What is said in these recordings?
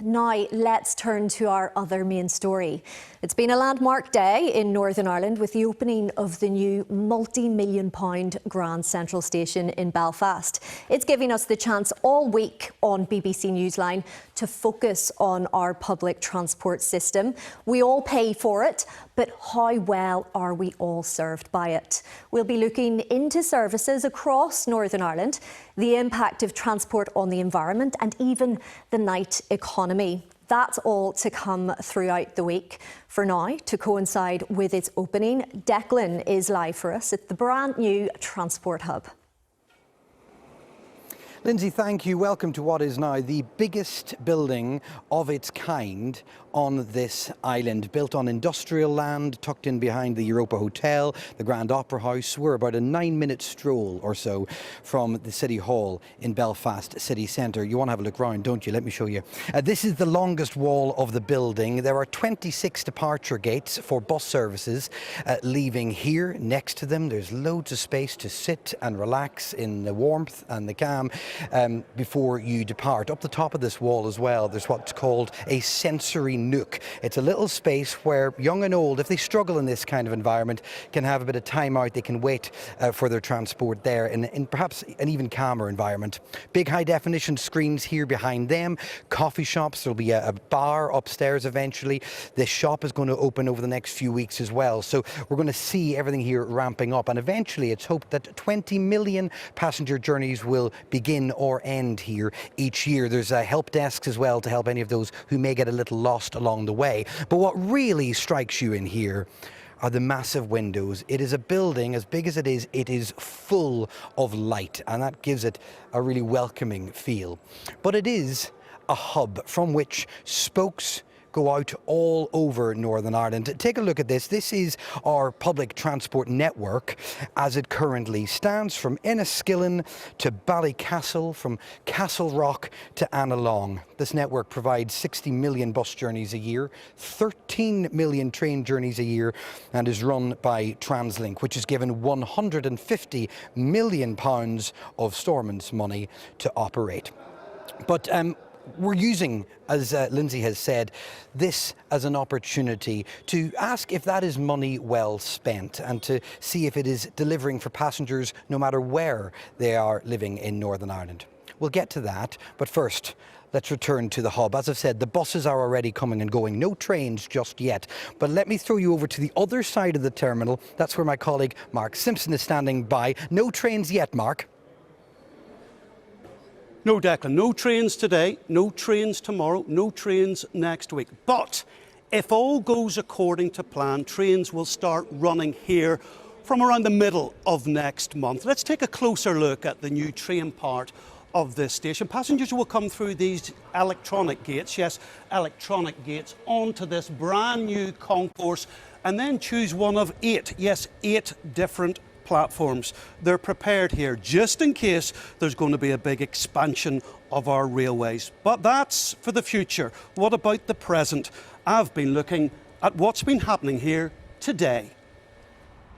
Now, let's turn to our other main story. It's been a landmark day in Northern Ireland with the opening of the new multi-million-pound Grand Central Station in Belfast. It's giving us the chance all week on BBC Newsline to focus on our public transport system. We all pay for it, but how well are we all served by it? We'll be looking into services across Northern Ireland, the impact of transport on the environment and even the night economy. That's all to come throughout the week. For now, to coincide with its opening, Declan is live for us at the brand new Transport Hub. Lindsay, thank you. Welcome to what is now the biggest building of its kind on this island, built on industrial land, tucked in behind the Europa Hotel, the Grand Opera House. We're about a 9-minute stroll or so from the City Hall in Belfast city centre. You want to have a look round, don't you? Let me show you. This is the longest wall of the building. There are 26 departure gates for bus services leaving here. Next to them, there's loads of space to sit and relax in the warmth and the calm before you depart. Up the top of this wall as well, there's what's called a sensory nook. It's a little space where young and old, if they struggle in this kind of environment, can have a bit of time out. They can wait for their transport there in perhaps an even calmer environment. Big high definition screens here behind them. Coffee shops. There'll be a bar upstairs eventually. This shop is going to open over the next few weeks as well. So we're going to see everything here ramping up, and eventually it's hoped that 20 million passenger journeys will begin or end here each year. There's help desks as well to help any of those who may get a little lost along the way. But what really strikes you in here are the massive windows. It is a building, as big as it is full of light, and that gives it a really welcoming feel. But it is a hub from which spokes go out all over Northern Ireland. Take a look at this. This is our public transport network as it currently stands, from Enniskillen to Ballycastle, from Castle Rock to Annalong. This network provides 60 million bus journeys a year, 13 million train journeys a year, and is run by Translink, which is given £150 million of Stormont's money to operate. But we're using, as Lindsay has said, this as an opportunity to ask if that is money well spent and to see if it is delivering for passengers no matter where they are living in Northern Ireland. We'll get to that, but first, let's return to the hub. As I've said, the buses are already coming and going. No trains just yet. But let me throw you over to the other side of the terminal. That's where my colleague Mark Simpson is standing by. No trains yet, Mark. No, Declan, no trains today, no trains tomorrow, no trains next week. But if all goes according to plan, trains will start running here from around the middle of next month. Let's take a closer look at the new train part of this station. Passengers will come through these electronic gates, yes, electronic gates, onto this brand new concourse and then choose one of 8 different platforms. They're prepared here just in case there's going to be a big expansion of our railways. But that's for the future. What about the present? I've been looking at what's been happening here today.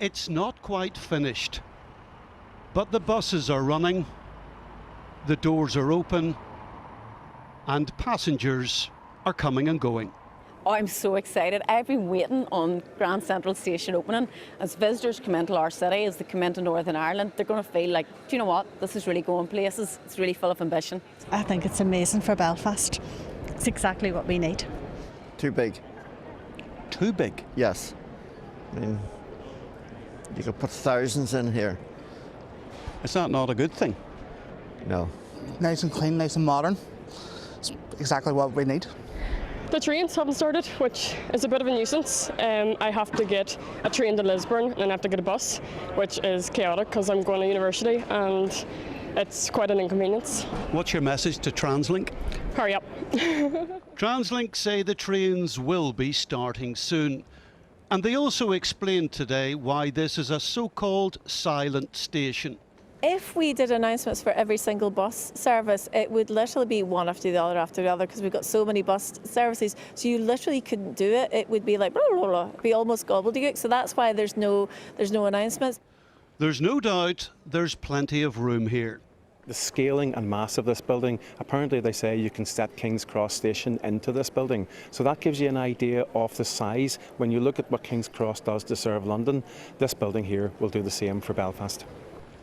It's not quite finished, but the buses are running, the doors are open, and passengers are coming and going. Oh, I'm so excited. I've been waiting on Grand Central Station opening. As visitors come into our city, as they come into Northern Ireland, they're going to feel like, do you know what, this is really going places. It's really full of ambition. I think it's amazing for Belfast. It's exactly what we need. Too big. Too big? Yes. I mean, you could put thousands in here. Is that not a good thing? No. Nice and clean, nice and modern. It's exactly what we need. The trains haven't started, which is a bit of a nuisance. I have to get a train to Lisburn and then I have to get a bus, which is chaotic because I'm going to university and it's quite an inconvenience. What's your message to Translink? Hurry up. Translink say the trains will be starting soon. And they also explained today why this is a so-called silent station. If we did announcements for every single bus service, it would literally be one after the other because we've got so many bus services. So you literally couldn't do it. It would be like blah, blah, blah. It'd be almost gobbledygook. So that's why there's no announcements. There's no doubt there's plenty of room here. The scaling and mass of this building, apparently they say you can set King's Cross Station into this building. So that gives you an idea of the size. When you look at what King's Cross does to serve London, this building here will do the same for Belfast.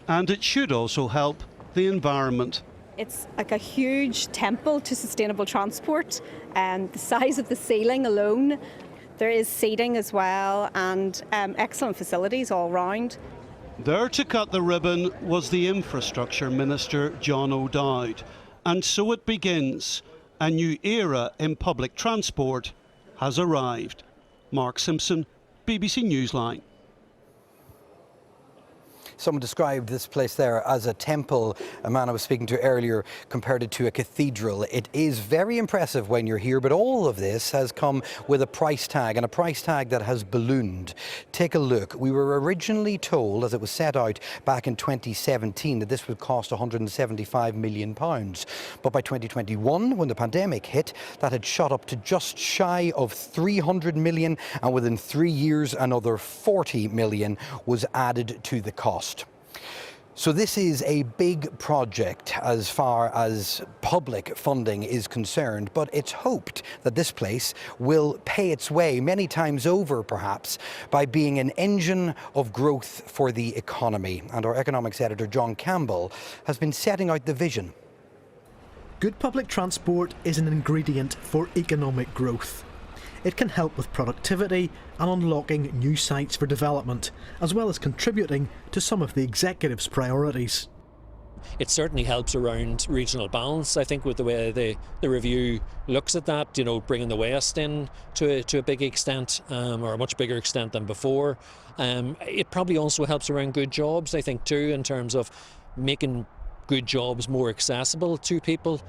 And it should also help the environment. It's like a huge temple to sustainable transport, and the size of the ceiling alone. There is seating as well, and excellent facilities all round. There to cut the ribbon was the Infrastructure Minister, John O'Dowd. And so it begins. A new era in public transport has arrived. Mark Simpson, BBC Newsline. Someone described this place there as a temple. A man I was speaking to earlier compared it to a cathedral. It is very impressive when you're here, but all of this has come with a price tag, and a price tag that has ballooned. Take a look. We were originally told, as it was set out back in 2017, that this would cost £175 million. But by 2021, when the pandemic hit, that had shot up to just shy of 300 million, and within 3 years, another 40 million was added to the cost. So this is a big project as far as public funding is concerned, but it's hoped that this place will pay its way many times over, perhaps, by being an engine of growth for the economy. And our economics editor, John Campbell, has been setting out the vision. Good public transport is an ingredient for economic growth. It can help with productivity and unlocking new sites for development, as well as contributing to some of the executive's priorities. It certainly helps around regional balance, I think, with the way the review looks at that, you know, bringing the West in to a big extent, or a much bigger extent than before. It probably also helps around good jobs, I think, too, in terms of making good jobs more accessible to people.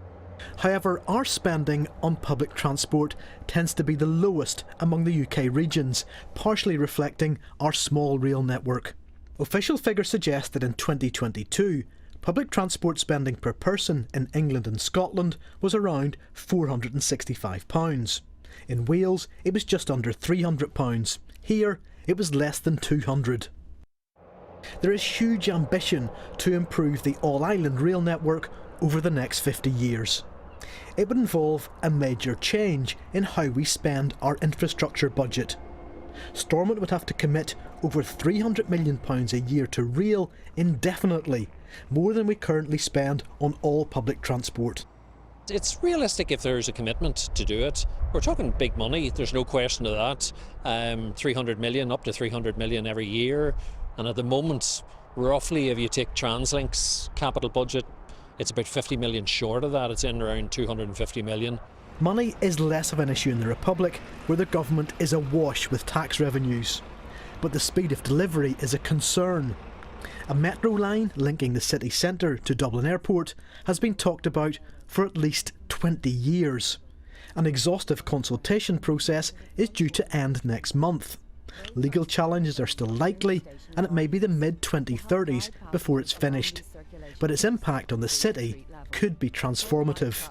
However, our spending on public transport tends to be the lowest among the UK regions, partially reflecting our small rail network. Official figures suggest that in 2022, public transport spending per person in England and Scotland was around £465. In Wales, it was just under £300. Here, it was less than £200. There is huge ambition to improve the all-island rail network over the next 50 years. It would involve a major change in how we spend our infrastructure budget. Stormont would have to commit over £300 million a year to rail indefinitely, more than we currently spend on all public transport. It's realistic if there's a commitment to do it. We're talking big money, there's no question of that. 300 million, up to 300 million every year. And at the moment, roughly, if you take Translink's capital budget, it's about 50 million short of that. It's in around 250 million. Money is less of an issue in the Republic, where the government is awash with tax revenues. But the speed of delivery is a concern. A metro line linking the city centre to Dublin Airport has been talked about for at least 20 years. An exhaustive consultation process is due to end next month. Legal challenges are still likely, and it may be the mid-2030s before it's finished. But its impact on the city could be transformative.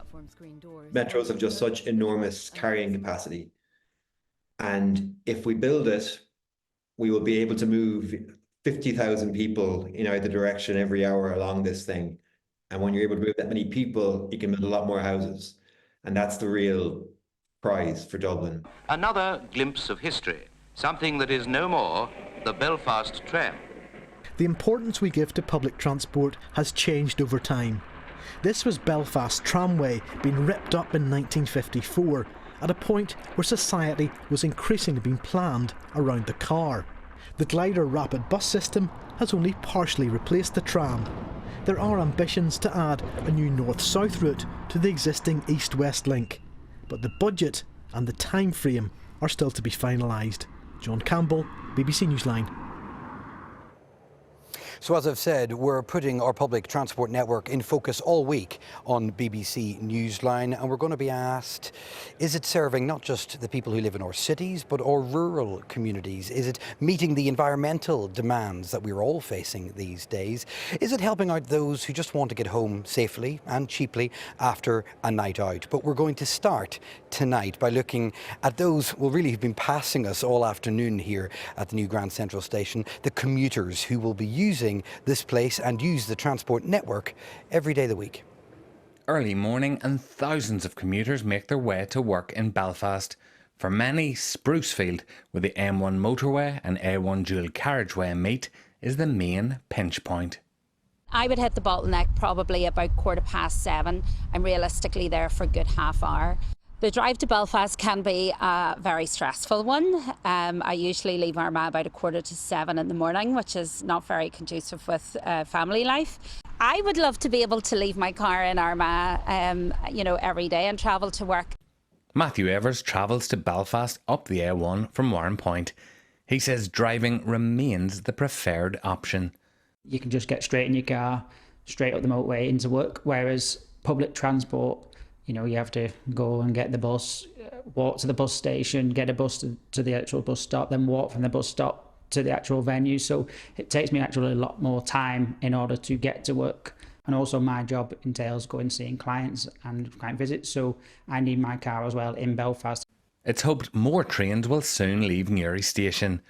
Metros have just such enormous carrying capacity. And if we build it, we will be able to move 50,000 people in either direction every hour along this thing. And when you're able to move that many people, you can build a lot more houses. And that's the real prize for Dublin. Another glimpse of history, something that is no more the Belfast tram. The importance we give to public transport has changed over time. This was Belfast Tramway being ripped up in 1954, at a point where society was increasingly being planned around the car. The glider rapid bus system has only partially replaced the tram. There are ambitions to add a new north-south route to the existing east-west link, but the budget and the time frame are still to be finalised. John Campbell, BBC Newsline. So as I've said, we're putting our public transport network in focus all week on BBC Newsline, and we're going to be asked, is it serving not just the people who live in our cities, but our rural communities? Is it meeting the environmental demands that we're all facing these days? Is it helping out those who just want to get home safely and cheaply after a night out? But we're going to start tonight by looking at those who really have been passing us all afternoon here at the new Grand Central Station, the commuters who will be using visiting this place and use the transport network every day of the week. Early morning and thousands of commuters make their way to work in Belfast. For many, Sprucefield, where the M1 motorway and A1 dual carriageway meet, is the main pinch point. I would hit the bottleneck probably about 7:15. I'm realistically there for a good half hour. The drive to Belfast can be a very stressful one. I usually leave Armagh about 6:45 in the morning, which is not very conducive with family life. I would love to be able to leave my car in Armagh, every day and travel to work. Matthew Evers travels to Belfast up the A1 from Warren Point. He says driving remains the preferred option. You can just get straight in your car, straight up the motorway into work, whereas public transport, you have to go and get the bus, walk to the bus station, get a bus to the actual bus stop, then walk from the bus stop to the actual venue. So it takes me actually a lot more time in order to get to work. And also my job entails going and seeing clients and client visits, so I need my car as well in Belfast. It's hoped more trains will soon leave Newry Station.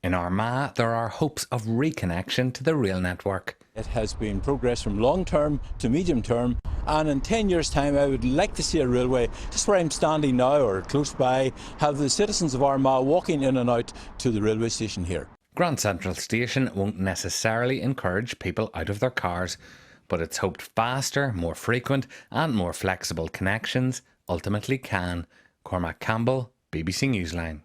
In Armagh, there are hopes of reconnection to the rail network. It has been progress from long term to medium term, and in 10 years' time I would like to see a railway just where I'm standing now or close by, have the citizens of Armagh walking in and out to the railway station here. Grand Central Station won't necessarily encourage people out of their cars, but it's hoped faster, more frequent and more flexible connections ultimately can. Cormac Campbell, BBC Newsline.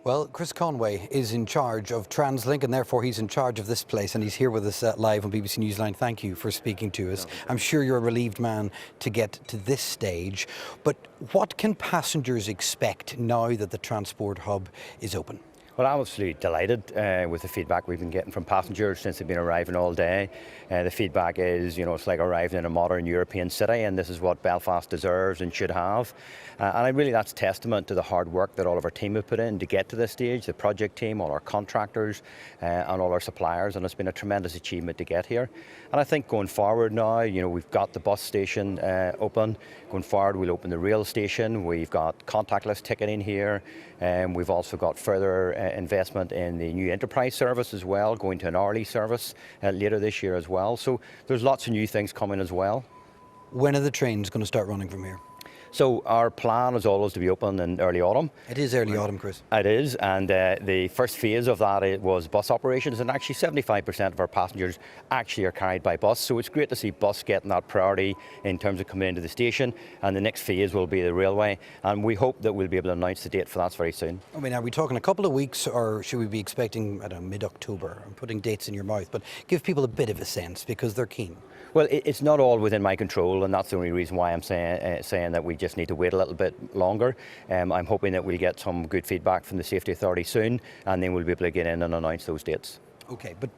Well, Chris Conway is in charge of Translink and therefore he's in charge of this place, and he's here with us live on BBC Newsline. Thank you for speaking to us. I'm sure you're a relieved man to get to this stage, but what can passengers expect now that the transport hub is open? Well, I'm absolutely delighted with the feedback we've been getting from passengers since they've been arriving all day. The feedback is, it's like arriving in a modern European city, and this is what Belfast deserves and should have. That's testament to the hard work that all of our team have put in to get to this stage, the project team, all our contractors and all our suppliers, and it's been a tremendous achievement to get here. And I think going forward now, we've got the bus station open. Going forward, we'll open the rail station. We've got contactless ticketing here. We've also got further investment in the new enterprise service as well, going to an hourly service later this year as well. So there's lots of new things coming as well. When are the trains going to start running from here? So our plan is always to be open in early autumn. It is early autumn, Chris. It is, and the first phase of that was bus operations, and actually 75% of our passengers actually are carried by bus. So it's great to see bus getting that priority in terms of coming into the station, and the next phase will be the railway, and we hope that we'll be able to announce the date for that very soon. I mean, are we talking a couple of weeks, or should we be expecting, mid-October? I'm putting dates in your mouth, but give people a bit of a sense because they're keen. Well, it's not all within my control, and that's the only reason why I'm saying that we just need to wait a little bit longer. I'm hoping that we'll get some good feedback from the Safety Authority soon, and then we'll be able to get in and announce those dates. Okay, but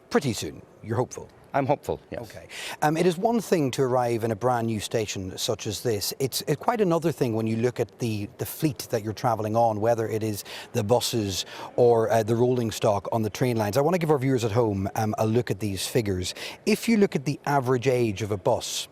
pretty soon, you're hopeful? I'm hopeful, yes. Okay. It is one thing to arrive in a brand new station such as this. It's quite another thing when you look at the fleet that you're travelling on, whether it is the buses or the rolling stock on the train lines. I want to give our viewers at home a look at these figures. If you look at the average age of a bus,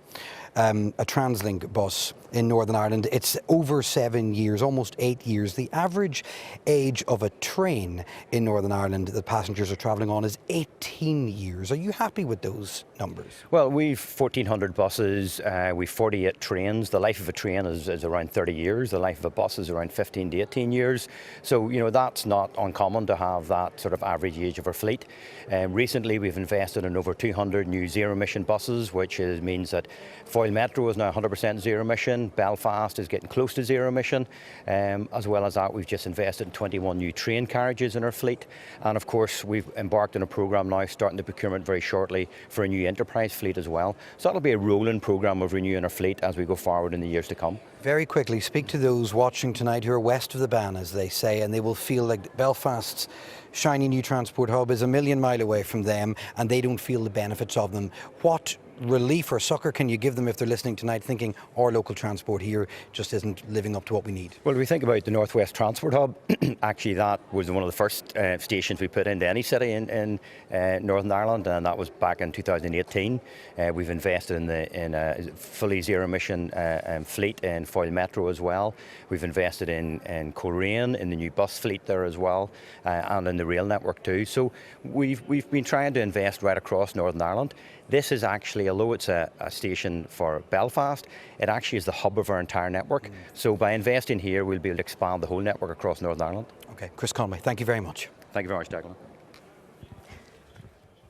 a Translink bus in Northern Ireland, it's over 7 years, almost 8 years. The average age of a train in Northern Ireland that passengers are travelling on is 18 years. Are you happy with those numbers? Well, we've 1,400 buses, we've 48 trains. The life of a train is around 30 years. The life of a bus is around 15 to 18 years. So, that's not uncommon to have that sort of average age of our fleet. Recently, we've invested in over 200 new zero-emission buses, which means that Foyle Metro is now 100% zero-emission. Belfast is getting close to zero-emission. As well as that, we've just invested in 21 new train carriages in our fleet. And of course, we've embarked on a programme now, starting the procurement very shortly, for a new enterprise fleet as well. So that'll be a rolling programme of renewing our fleet as we go forward in the years to come. Very quickly, speak to those watching tonight who are west of the Ban, as they say, and they will feel like Belfast's shiny new transport hub is a million miles away from them and they don't feel the benefits of them. What relief or succour can you give them if they're listening tonight thinking our local transport here just isn't living up to what we need? Well, we think about the Northwest Transport Hub. Actually, that was one of the first stations we put into any city in Northern Ireland, and that was back in 2018. We've invested in a fully zero-emission fleet in Foyle Metro as well. We've invested in Coleraine, in the new bus fleet there as well, and in the rail network too. So we've been trying to invest right across Northern Ireland. This is actually, although it's a station for Belfast, it actually is the hub of our entire network. So by investing here, we'll be able to expand the whole network across Northern Ireland. Okay, Chris Conway, thank you very much. Thank you very much, Declan.